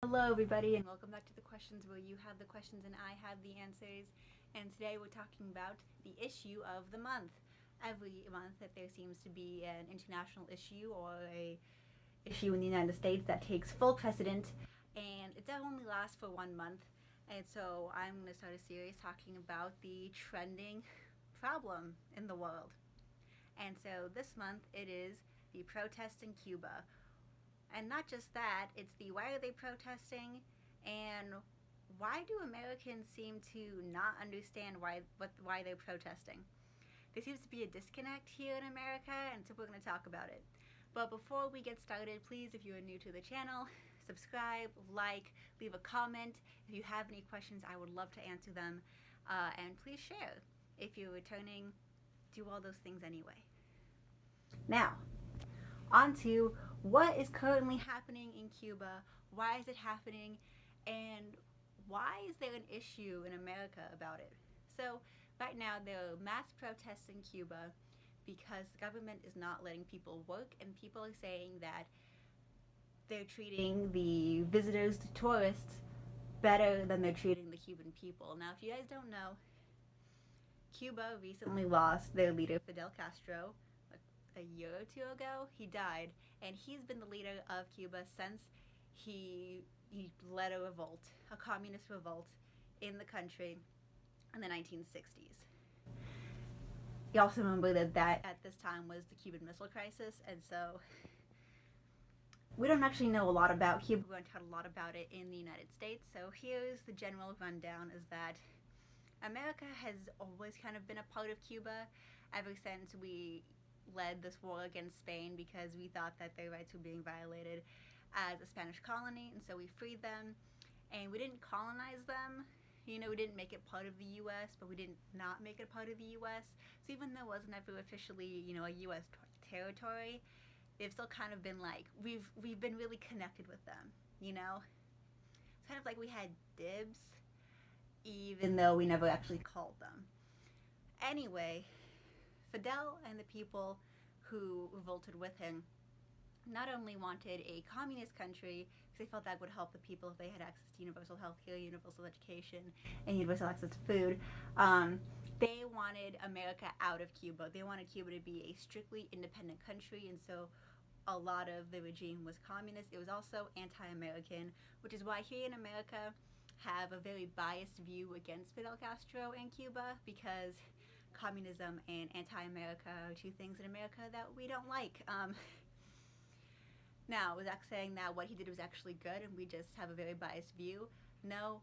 Hello, everybody, and welcome back to the questions where you have the questions and I have the answers. And today we're talking about the issue of the month. Every month that there seems to be an international issue or a issue in the United States that takes full precedent, and it does only last for 1 month. And so I'm going to start a series talking about the trending problem in the world. And so this month it is the protests in Cuba. And not just that, it's the why are they protesting and why do Americans seem to not understand why they're protesting. There seems to be a disconnect here in America, and so we're going to talk about it. But before we get started, please, if you are new to the channel, subscribe, like, leave a comment. If you have any questions, I would love to answer them. And please share. If you're returning, do all those things anyway. Now, on to what is currently happening in Cuba, why is it happening, and why is there an issue in America about it? So right now there are mass protests in Cuba because the government is not letting people work, and people are saying that they're treating the visitors, the tourists, better than they're treating the Cuban people. Now, if you guys don't know, Cuba recently lost their leader, Fidel Castro, a year or two ago. He died, and he's been the leader of Cuba since he led a revolt, a communist revolt in the country in the 1960s. You also remember that at this time was the Cuban Missile Crisis, and so we don't actually know a lot about Cuba. We haven't heard a lot about it in the United States. So here's the general rundown: is that America has always kind of been a part of Cuba ever since we led this war against Spain, because we thought that their rights were being violated as a Spanish colony, and so we freed them. And we didn't colonize them. We didn't make it part of the U.S., but we did not make it part of the U.S. So even though it wasn't ever officially, a U.S. territory, they've still kind of been like, we've been really connected with them, It's kind of like we had dibs, even though we never actually called them. Anyway, Fidel and the people who revolted with him not only wanted a communist country, because they felt that would help the people if they had access to universal health care, universal education, and universal access to food. They wanted America out of Cuba. They wanted Cuba to be a strictly independent country, and so a lot of the regime was communist. It was also anti-American, which is why here in America have a very biased view against Fidel Castro and Cuba, because communism and anti-America are two things in America that we don't like. Now, was Zach saying that what he did was actually good and we just have a very biased view? No.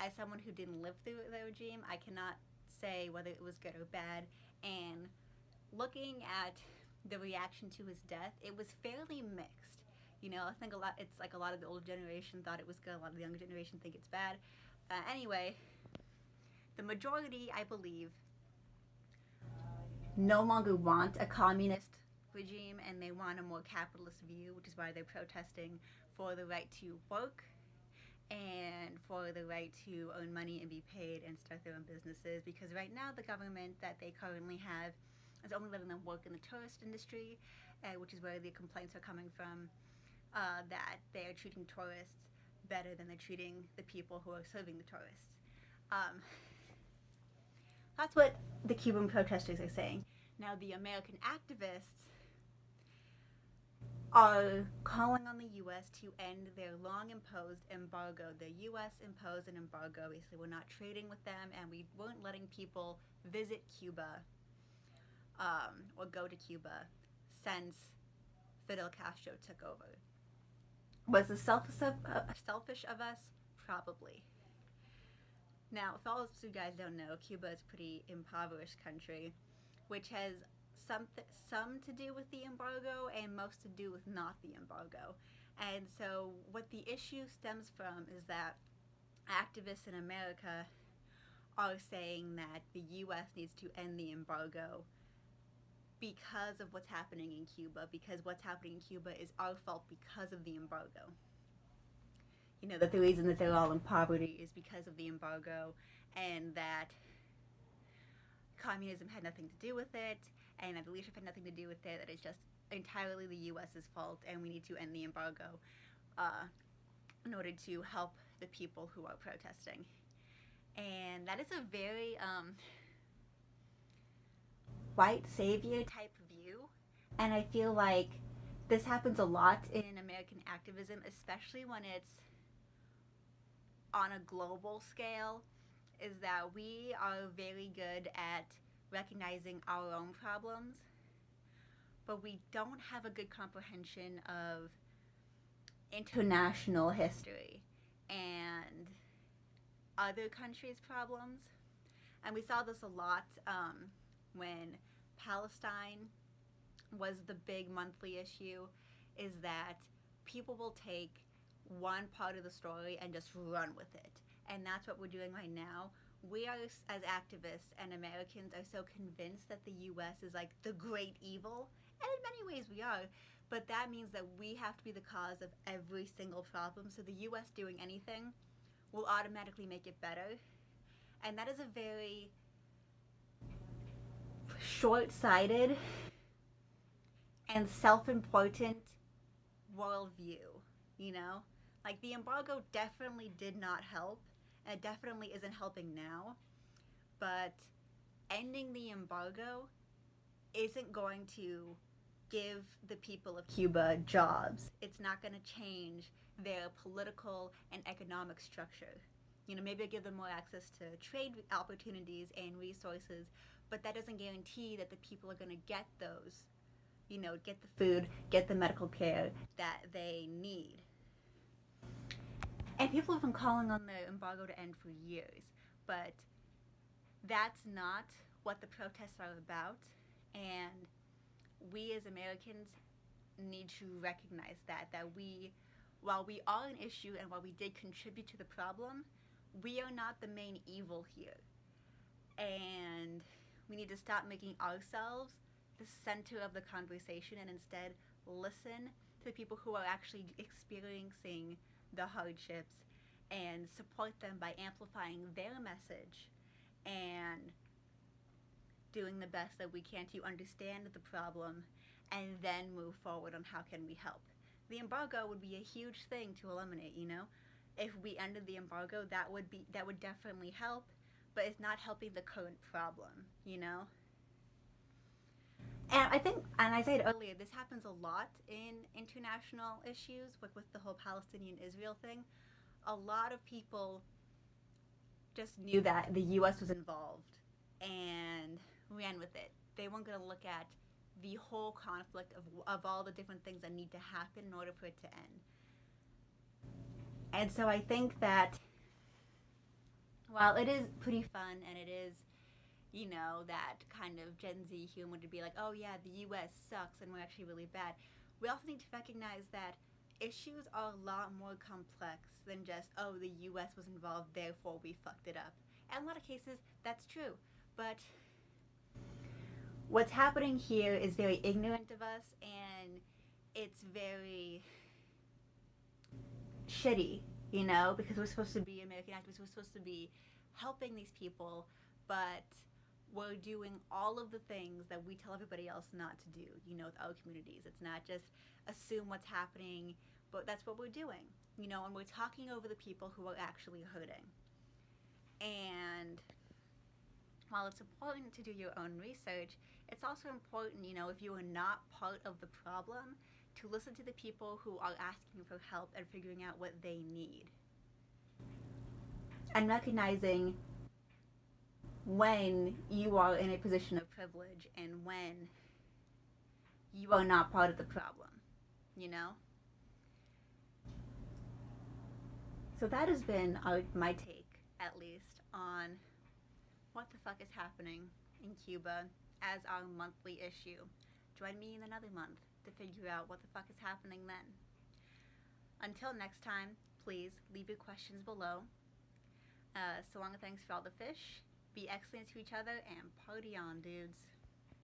As someone who didn't live through the regime, I cannot say whether it was good or bad. And looking at the reaction to his death, it was fairly mixed. I think it's like a lot of the older generation thought it was good, a lot of the younger generation think it's bad. Anyway, the majority, I believe, no longer want a communist regime, and they want a more capitalist view, which is why they're protesting for the right to work and for the right to earn money and be paid and start their own businesses. Because right now the government that they currently have is only letting them work in the tourist industry, which is where the complaints are coming from, that they are treating tourists better than they're treating the people who are serving the tourists. That's what the Cuban protesters are saying. Now, the American activists are calling on the U.S. to end their long-imposed embargo. The U.S. imposed an embargo. Basically, we're not trading with them, and we weren't letting people visit Cuba or go to Cuba since Fidel Castro took over. Was this selfish of us? Probably. Now, if all of you guys don't know, Cuba is a pretty impoverished country, which has some to do with the embargo and most to do with not the embargo. And so what the issue stems from is that activists in America are saying that the U.S. needs to end the embargo because of what's happening in Cuba, because what's happening in Cuba is our fault because of the embargo. That the reason that they're all in poverty is because of the embargo, and that communism had nothing to do with it, and that the leadership had nothing to do with it, that it's just entirely the U.S.'s fault, and we need to end the embargo. in order to help the people who are protesting. And that is a very white savior type view. And I feel like this happens a lot in American activism, especially when it's on a global scale, is that we are very good at recognizing our own problems, but we don't have a good comprehension of international history and other countries' problems. And we saw this a lot when Palestine was the big monthly issue, is that people will take one part of the story and just run with it. And that's what we're doing right now. We are, as activists and Americans, are so convinced that the US is like the great evil. And in many ways we are. But that means that we have to be the cause of every single problem. So the US doing anything will automatically make it better. And that is a very short-sighted and self-important worldview, you know? Like, the embargo definitely did not help, and it definitely isn't helping now, but ending the embargo isn't going to give the people of Cuba jobs. It's not going to change their political and economic structure. You know, maybe give them more access to trade opportunities and resources, but that doesn't guarantee that the people are going to get those, you know, get the food, get the medical care that they need. And people have been calling on the embargo to end for years, but that's not what the protests are about. And we as Americans need to recognize that we, while we are an issue and while we did contribute to the problem, we are not the main evil here. And we need to stop making ourselves the center of the conversation and instead listen to the people who are actually experiencing the hardships and support them by amplifying their message and doing the best that we can to understand the problem and then move forward on how can we help. The embargo would be a huge thing to eliminate, you know? If we ended the embargo, that would definitely help, but it's not helping the current problem, you know? And I think, and I said earlier, this happens a lot in international issues, like with the whole Palestinian-Israel thing. A lot of people just knew that the U.S. was involved and ran with it. They weren't going to look at the whole conflict of all the different things that need to happen in order for it to end. And so I think that while it is pretty fun and it is, you know, that kind of Gen Z humor to be like, oh yeah, the U.S. sucks and we're actually really bad, we also need to recognize that issues are a lot more complex than just, oh, the U.S. was involved, therefore we fucked it up. And in a lot of cases, that's true. But what's happening here is very ignorant of us, and it's very shitty, you know, because we're supposed to be American activists, we're supposed to be helping these people, but we're doing all of the things that we tell everybody else not to do, you know, with our communities. It's not just assume what's happening, but that's what we're doing, you know, and we're talking over the people who are actually hurting. And while it's important to do your own research, it's also important, you know, if you are not part of the problem, to listen to the people who are asking for help and figuring out what they need. And recognizing when you are in a position of privilege and when you are not part of the problem, you know? So that has been my take, at least, on what the fuck is happening in Cuba as our monthly issue. Join me in another month to figure out what the fuck is happening then. Until next time, please leave your questions below. So long and thanks for all the fish. Be excellent to each other and party on, dudes.